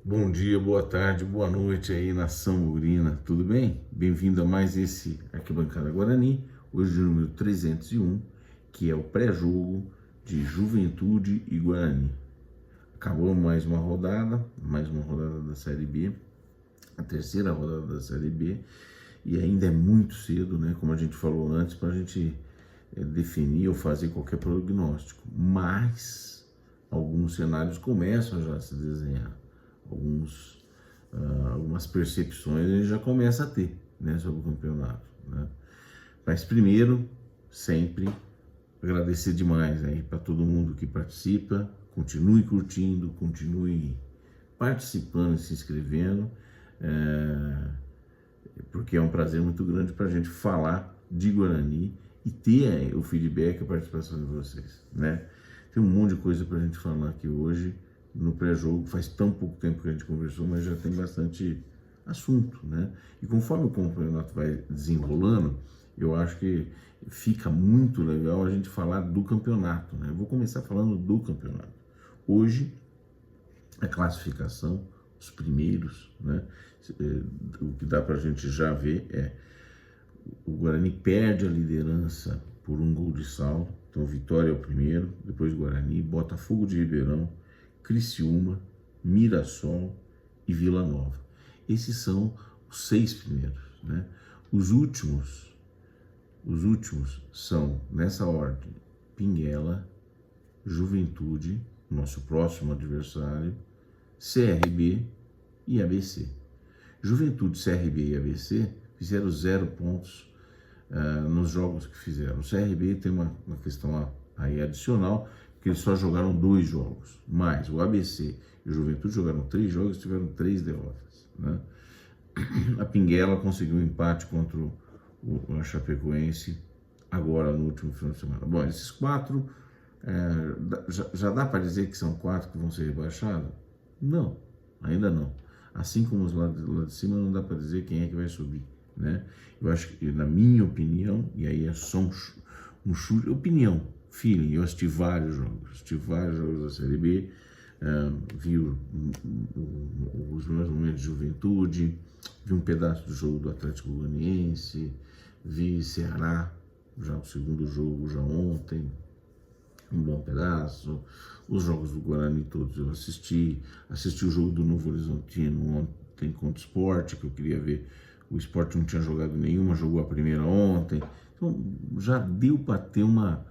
Bom dia, boa tarde, boa noite aí, nação urina, tudo bem? Bem-vindo a mais esse Arquibancada Guarani, hoje o número 301, que é o pré-jogo de Juventude e Guarani. Acabou mais uma rodada da Série B, a terceira rodada da Série B, e ainda é muito cedo, né? Como a gente falou antes, para a gente definir ou fazer qualquer prognóstico, mas alguns cenários começam já a se desenhar, algumas percepções a gente já começa a ter, né, sobre o campeonato, né? Mas primeiro, sempre agradecer demais aí para todo mundo que participa, continue curtindo, continue participando e se inscrevendo, porque é um prazer muito grande para a gente falar de Guarani e ter o feedback, a participação de vocês, né? Tem um monte de coisa para a gente falar aqui hoje no pré-jogo. Faz tão pouco tempo que a gente conversou, mas já tem bastante assunto, né? E conforme o campeonato vai desenrolando, eu acho que fica muito legal a gente falar do campeonato, né? Eu vou começar falando do campeonato. Hoje, a classificação, os primeiros, né? O que dá para a gente já ver é o Guarani perde a liderança por um gol de saldo. Então, Vitória é o primeiro, depois Guarani, Botafogo de Ribeirão, Criciúma, Mirassol e Vila Nova. Esses são os 6 primeiros, né? Os últimos são, nessa ordem, Pinguela, Juventude, nosso próximo adversário, CRB e ABC. Juventude, CRB e ABC fizeram 0 pontos nos jogos que fizeram. O CRB tem uma questão aí adicional, que eles só jogaram 2 jogos, mas o ABC e o Juventude jogaram 3 jogos e tiveram 3 derrotas, né? A Pinguela conseguiu um empate contra o Chapecoense agora no último final de semana. Bom, esses 4, já dá para dizer que são 4 que vão ser rebaixados? Não, ainda não. Assim como os lá de cima, não dá para dizer quem é que vai subir, né? Eu acho que, na minha opinião, e aí é só um chute, opinião, feeling, eu assisti vários jogos da Série B, vi os meus momentos de Juventude, vi um pedaço do jogo do Atlético Goianiense, vi Ceará, já o segundo jogo já ontem, um bom pedaço. Os jogos do Guarani todos eu assisti o jogo do Novo Horizontino ontem contra o Sport, que eu queria ver. O Sport não tinha jogado nenhuma, jogou a primeira ontem. Então já deu para ter uma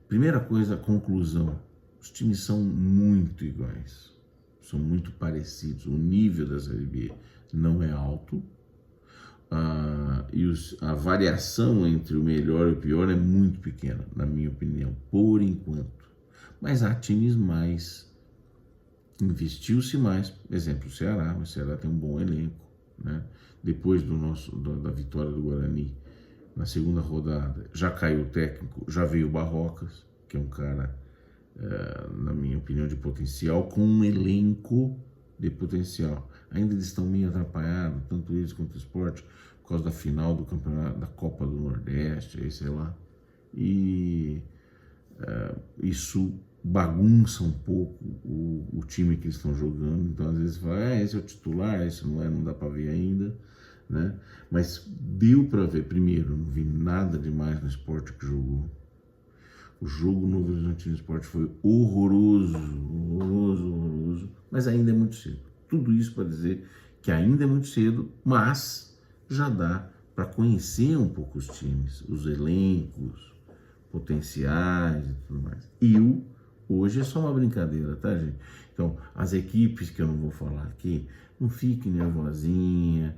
primeira coisa, conclusão. Os times são muito iguais, são muito parecidos. O nível da Série B não é alto, e a variação entre o melhor e o pior é muito pequena, na minha opinião, por enquanto. Mas há times mais, investiu-se mais, exemplo, o Ceará tem um bom elenco, né? Depois da vitória do Guarani na segunda rodada, já caiu o técnico, já veio o Barrocas, que é um cara, na minha opinião, de potencial, com um elenco de potencial. Ainda eles estão meio atrapalhados, tanto eles quanto o Sport, por causa da final do campeonato, da Copa do Nordeste, aí sei lá. E isso bagunça um pouco o time que eles estão jogando. Então, às vezes, fala, esse é o titular, esse não é, não dá para ver ainda, né? Mas deu para ver. Primeiro, não vi nada demais no Sport que jogou. O jogo no Novo Horizontino Sport foi horroroso, mas ainda é muito cedo. Tudo isso para dizer que ainda é muito cedo, mas já dá para conhecer um pouco os times, os elencos, potenciais e tudo mais. Hoje é só uma brincadeira, tá, gente? Então, as equipes que eu não vou falar aqui, não fiquem nervosinhas.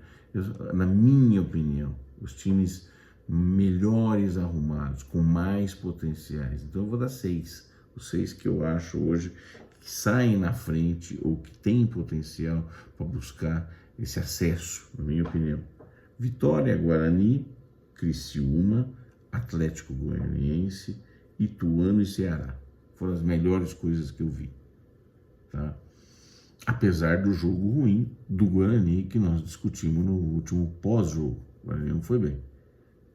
Na minha opinião, os times melhores arrumados, com mais potenciais. Então eu vou dar 6. Os 6 que eu acho hoje que saem na frente ou que têm potencial para buscar esse acesso, na minha opinião. Vitória, Guarani, Criciúma, Atlético Goianiense, Ituano e Ceará. Foram as melhores coisas que eu vi, tá? Apesar do jogo ruim do Guarani que nós discutimos no último pós-jogo. O Guarani não foi bem,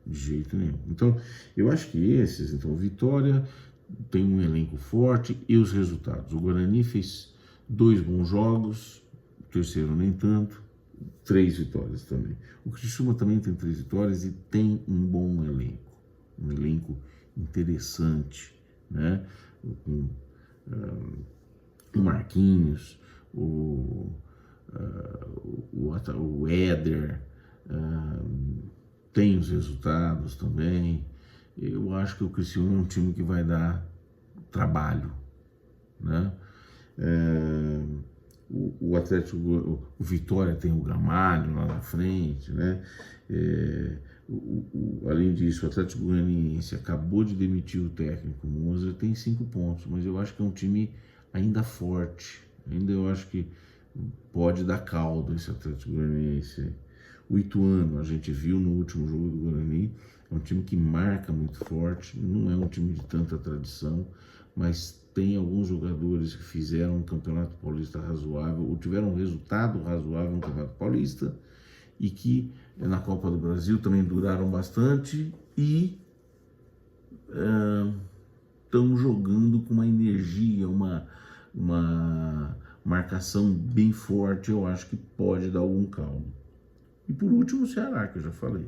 de jeito nenhum. Então, eu acho que então, Vitória tem um elenco forte e os resultados. O Guarani fez 2 bons jogos, terceiro nem tanto, 3 vitórias também. O Criciúma também tem 3 vitórias e tem um bom elenco, um elenco interessante, né? Com o Marquinhos, o Éder, tem os resultados também. Eu acho que o Criciúma é um time que vai dar trabalho, né? O Atlético, o Vitória tem o Gamalho lá na frente, né? Além disso, o Atlético Goianiense acabou de demitir o técnico Moser, tem 5 pontos, mas eu acho que é um time ainda forte, ainda eu acho que pode dar caldo esse Atlético Goianiense. O Ituano, a gente viu no último jogo do Guarani, é um time que marca muito forte, não é um time de tanta tradição, mas tem alguns jogadores que fizeram um campeonato paulista razoável, ou tiveram um resultado razoável no campeonato paulista, e que na Copa do Brasil também duraram bastante e estão jogando com uma energia, uma marcação bem forte. Eu acho que pode dar algum caldo. E por último, o Ceará, que eu já falei.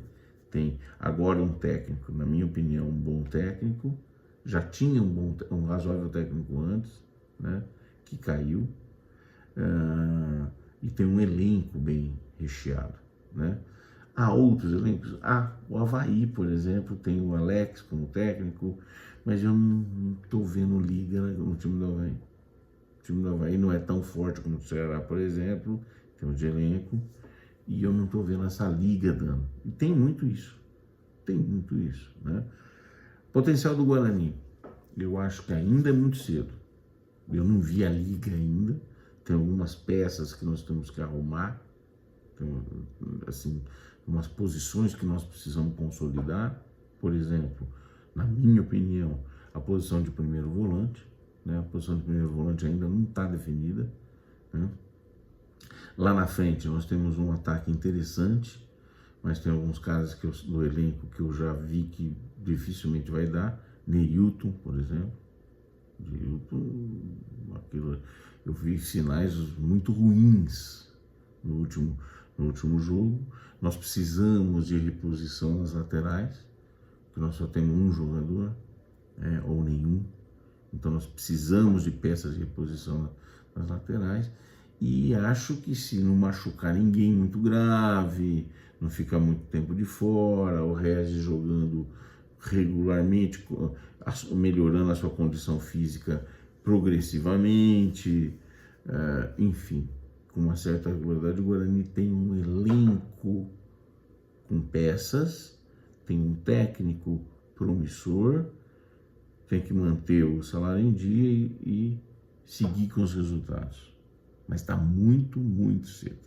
Tem agora um técnico, na minha opinião, um bom técnico. Já tinha um razoável técnico antes, né, que caiu. E tem um elenco bem recheado, né? Há outros elencos. O Avaí, por exemplo, tem o Alex como técnico, mas eu não estou vendo liga no time do Avaí. O time do Avaí não é tão forte como o Ceará, por exemplo, em termos de elenco, e eu não estou vendo essa liga dando. E tem muito isso, né? Potencial do Guarani, eu acho que ainda é muito cedo. Eu não vi a liga ainda, tem algumas peças que nós temos que arrumar, tem, assim, umas posições que nós precisamos consolidar. Por exemplo, na minha opinião, a posição de primeiro volante, né? A posição de primeiro volante ainda não está definida, né? Lá na frente nós temos um ataque interessante, mas tem alguns caras do elenco que eu já vi que dificilmente vai dar. Neilton, por exemplo. Neilton, eu vi sinais muito ruins no último jogo. Nós precisamos de reposição nas laterais, porque nós só temos um jogador, ou nenhum. Então nós precisamos de peças de reposição nas laterais. E acho que se não machucar ninguém muito grave, não ficar muito tempo de fora, o Regis jogando regularmente, melhorando a sua condição física progressivamente, enfim, com uma certa regularidade, o Guarani tem um elenco com peças, tem um técnico promissor, tem que manter o salário em dia e seguir com os resultados. Mas está muito, muito cedo.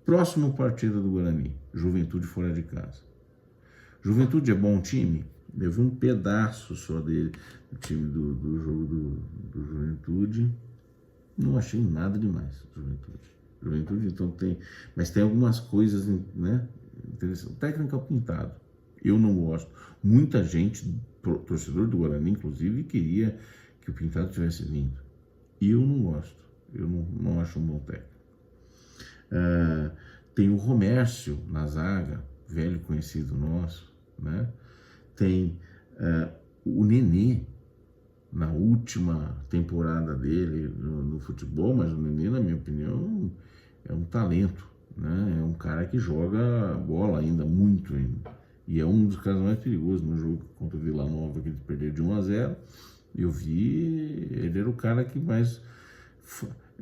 Próxima partida do Guarani, Juventude fora de casa. Juventude é bom time? Eu vi um pedaço só dele, do time do jogo do Juventude. Não achei nada demais, Juventude, então tem... Mas tem algumas coisas, né, interessantes. O técnico é pintado. Eu não gosto. Muita gente, torcedor do Guarani, inclusive, queria que o Pintado tivesse vindo. Eu não gosto. Eu não acho um bom técnico. Tem o Romércio na zaga, velho conhecido nosso, né? Tem o Nenê na última temporada dele no futebol, mas o Nenê, na minha opinião, é um talento, né? É um cara que joga bola ainda, muito ainda. E é um dos caras mais perigosos no jogo contra o Vila Nova, que ele perdeu de 1-0. Eu vi, ele era o cara que mais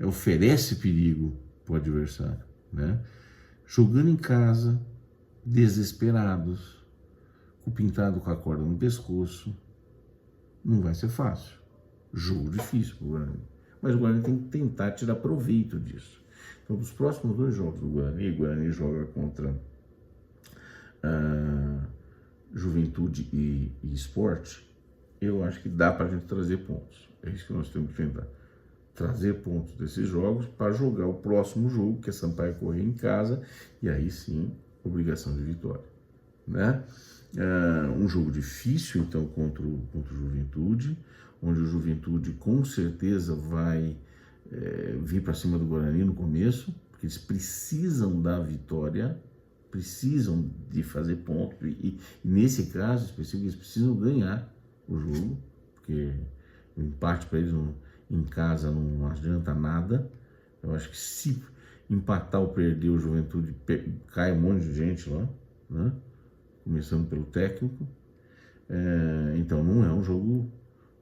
oferece perigo para o adversário, né? Jogando em casa, desesperados, com o Pintado com a corda no pescoço, não vai ser fácil. Jogo difícil para o Guarani. Mas o Guarani tem que tentar tirar proveito disso. Então, dos próximos 2 jogos do Guarani, o Guarani joga contra Juventude e Sport. Eu acho que dá para a gente trazer pontos. É isso que nós temos que tentar. Trazer pontos desses jogos para jogar o próximo jogo, que é Sampaio Corrêa em casa, e aí sim, obrigação de vitória, né? Um jogo difícil, então, contra o Juventude, onde o Juventude com certeza vai vir para cima do Guarani no começo, porque eles precisam da vitória, precisam de fazer ponto, e nesse caso específico eles precisam ganhar o jogo, porque o empate para eles em casa não adianta nada. Eu acho que se empatar ou perder o Juventude, cai um monte de gente lá, né? Começando pelo técnico. Então não é um jogo,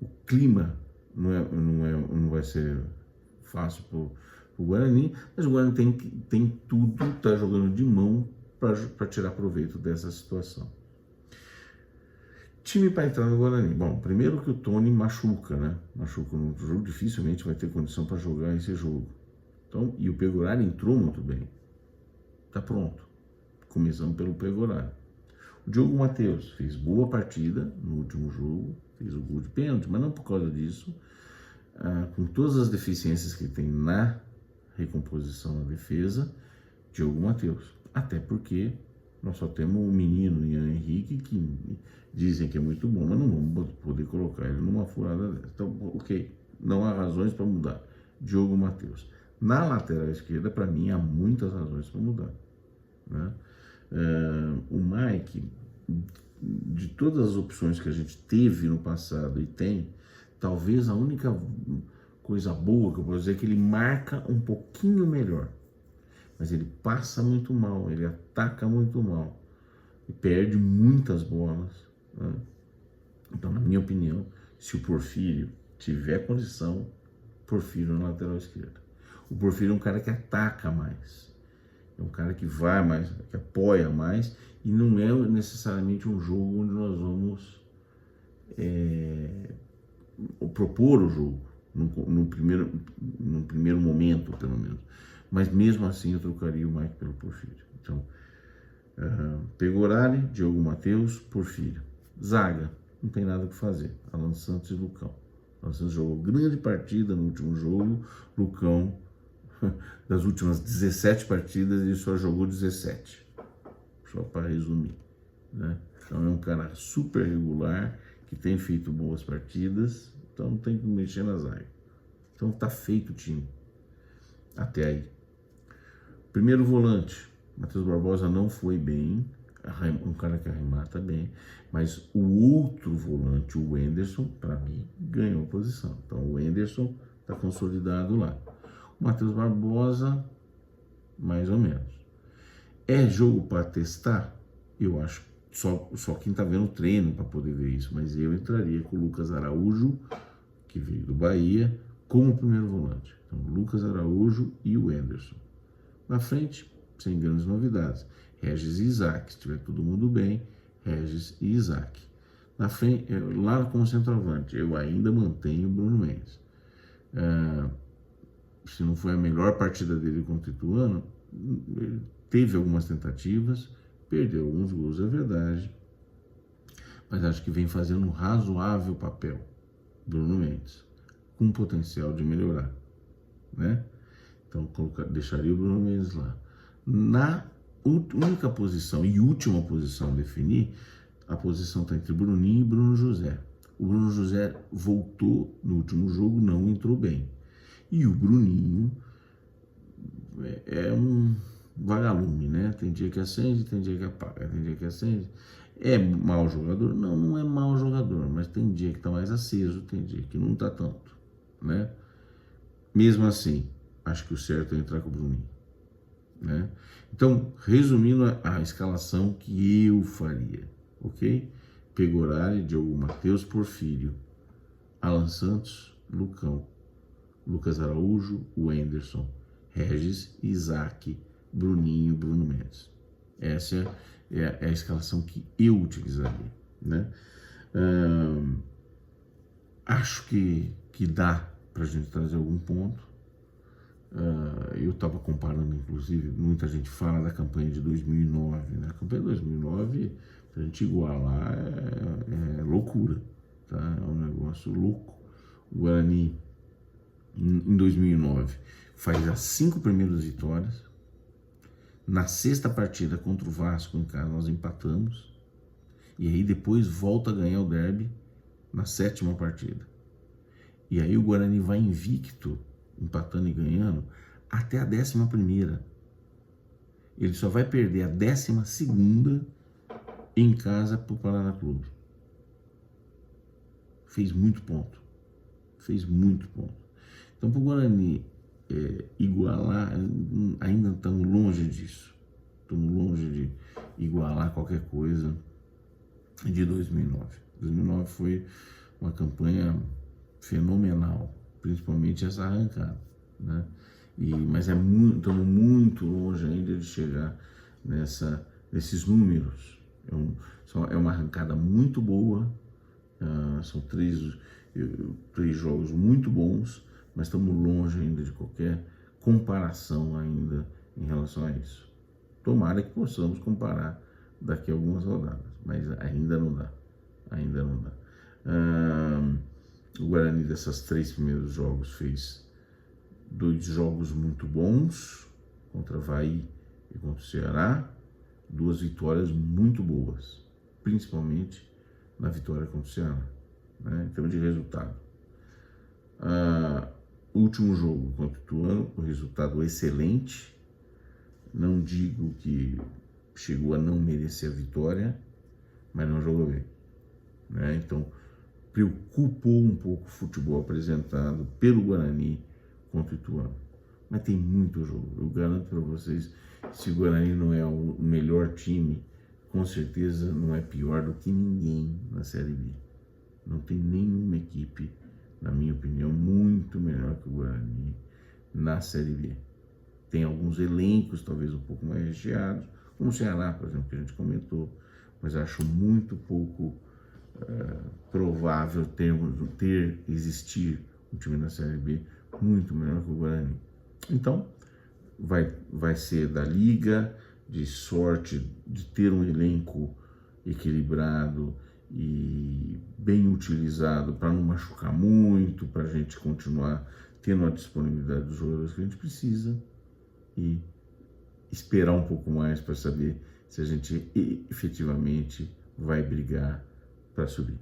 o clima não vai ser fácil para o Guarani, mas o Guarani tem tudo, está jogando de mão para tirar proveito dessa situação. Time para entrar no Guarani. Bom, primeiro que o Tony machuca, né? Machuca no jogo, dificilmente vai ter condição para jogar esse jogo. Então, e o Pegoraro entrou muito bem. Tá pronto. Começando pelo Pegoraro. O Diogo Matheus fez boa partida no último jogo, fez o gol de pênalti, mas não por causa disso. Com todas as deficiências que tem na recomposição da defesa, Diogo Matheus. Até porque nós só temos o menino Ian Henrique, que dizem que é muito bom, mas não vamos poder colocar ele numa furada dessa. Então, ok, não há razões para mudar. Diogo Matheus. Na lateral esquerda, para mim, há muitas razões para mudar, né? O Mike, de todas as opções que a gente teve no passado e tem, talvez a única coisa boa que eu posso dizer é que ele marca um pouquinho melhor, mas ele passa muito mal, ele ataca muito mal e perde muitas bolas, né? Então, na minha opinião, se o Porfírio tiver condição, Porfírio na lateral esquerda. O Porfírio é um cara que ataca mais, é um cara que vai mais, que apoia mais, e não é necessariamente um jogo onde nós vamos propor o jogo, num primeiro momento, pelo menos. Mas mesmo assim eu trocaria o Mike pelo Porfírio. Então, Pegoraro, Diogo Matheus, Porfírio. Zaga, não tem nada o que fazer. Alan Santos e Lucão. Alan Santos jogou grande partida no último jogo, Lucão, das últimas 17 partidas, ele só jogou 17. Só para resumir, né? Então é um cara super regular, que tem feito boas partidas, então não tem que mexer na zaga. Então tá feito o time. Até aí. Primeiro volante, Matheus Barbosa não foi bem, um cara que arremata bem, mas o outro volante, o Wenderson, para mim, ganhou posição. Então o Wenderson tá consolidado lá. O Matheus Barbosa, mais ou menos. É jogo para testar? Eu acho só quem tá vendo o treino para poder ver isso, mas eu entraria com o Lucas Araújo, que veio do Bahia, como primeiro volante. Então, Lucas Araújo e o Wenderson. Na frente, sem grandes novidades, Regis e Isaac. Se tiver todo mundo bem, Regis e Isaac. Na frente, lá como centroavante, eu ainda mantenho o Bruno Mendes. Se não foi a melhor partida dele contra o Ituano, ele teve algumas tentativas, perdeu alguns gols, é verdade, mas acho que vem fazendo um razoável papel, Bruno Mendes, com potencial de melhorar, né? Então deixaria o Bruno Mendes lá. Na única posição e última posição a definir, a posição está entre Bruninho e Bruno José. O Bruno José voltou no último jogo, não entrou bem. E o Bruninho é um vagalume, né? Tem dia que acende, tem dia que apaga, tem dia que acende. É mau jogador? Não, não é mau jogador, mas tem dia que tá mais aceso, tem dia que não tá tanto, né? Mesmo assim, acho que o certo é entrar com o Bruninho, né? Então, resumindo a escalação que eu faria, ok? Pegoraro, Diogo Matheus, Porfírio, Alan Santos, Lucão, Lucas Araújo, Wenderson, Regis, Isaac, Bruninho, Bruno Mendes. Essa é a escalação que eu utilizaria, né? Acho que dá para a gente trazer algum ponto. Eu estava comparando, inclusive, muita gente fala da campanha de 2009, né? A campanha de 2009, para a gente igualar, é loucura, tá? É um negócio louco. O Guarani, em 2009, faz as 5 primeiras vitórias. Na 6ª partida contra o Vasco em casa nós empatamos, e aí depois volta a ganhar o derby na 7ª partida. E aí o Guarani vai invicto, empatando e ganhando, até a 11ª. ele só vai perder a 12ª em casa para o Paraná Clube. Fez muito ponto. Fez muito ponto. Então, para o Guarani igualar, ainda estamos longe disso. Estamos longe de igualar qualquer coisa de 2009. 2009 foi uma campanha fenomenal, principalmente essa arrancada, né? Mas estamos muito longe ainda de chegar nesses números. É uma arrancada muito boa, são três jogos muito bons, mas estamos longe ainda de qualquer comparação ainda em relação a isso. Tomara que possamos comparar daqui a algumas rodadas, mas ainda não dá. Ainda não dá. O Guarani, dessas 3 primeiros jogos, fez 2 jogos muito bons contra o Avaí e contra o Ceará, 2 vitórias muito boas, principalmente na vitória contra o Ceará, né, em termos de resultado. O último jogo contra o Ituano, o resultado excelente. Não digo que chegou a não merecer a vitória, mas não jogou bem, né? Então, preocupou um pouco o futebol apresentado pelo Guarani contra o Ituano. Mas tem muito jogo. Eu garanto para vocês, se o Guarani não é o melhor time, com certeza não é pior do que ninguém na Série B. Não tem nenhuma equipe, na minha opinião, muito melhor que o Guarani na Série B. Tem alguns elencos, talvez um pouco mais recheados, como o Ceará, por exemplo, que a gente comentou, mas acho muito pouco provável existir um time na Série B muito melhor que o Guarani. Então, vai ser da liga, de sorte, de ter um elenco equilibrado e bem utilizado para não machucar muito, para a gente continuar tendo a disponibilidade dos jogadores que a gente precisa e esperar um pouco mais para saber se a gente efetivamente vai brigar para subir.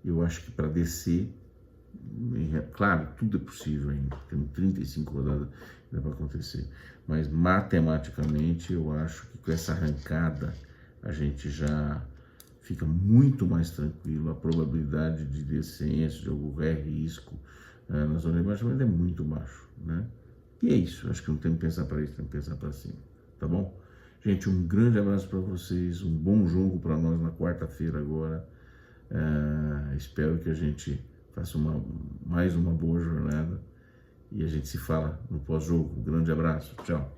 Eu acho que para descer, claro, tudo é possível ainda, temos 35 rodadas ainda para acontecer, mas matematicamente eu acho que com essa arrancada a gente já fica muito mais tranquilo, a probabilidade de descenso, de qualquer risco na zona de baixo é muito baixo, né? E é isso, acho que não tem que pensar para isso, tem que pensar para cima, tá bom? Gente, um grande abraço para vocês, um bom jogo para nós na quarta-feira agora. Espero que a gente faça mais uma boa jornada e a gente se fala no pós-jogo. Um grande abraço, tchau.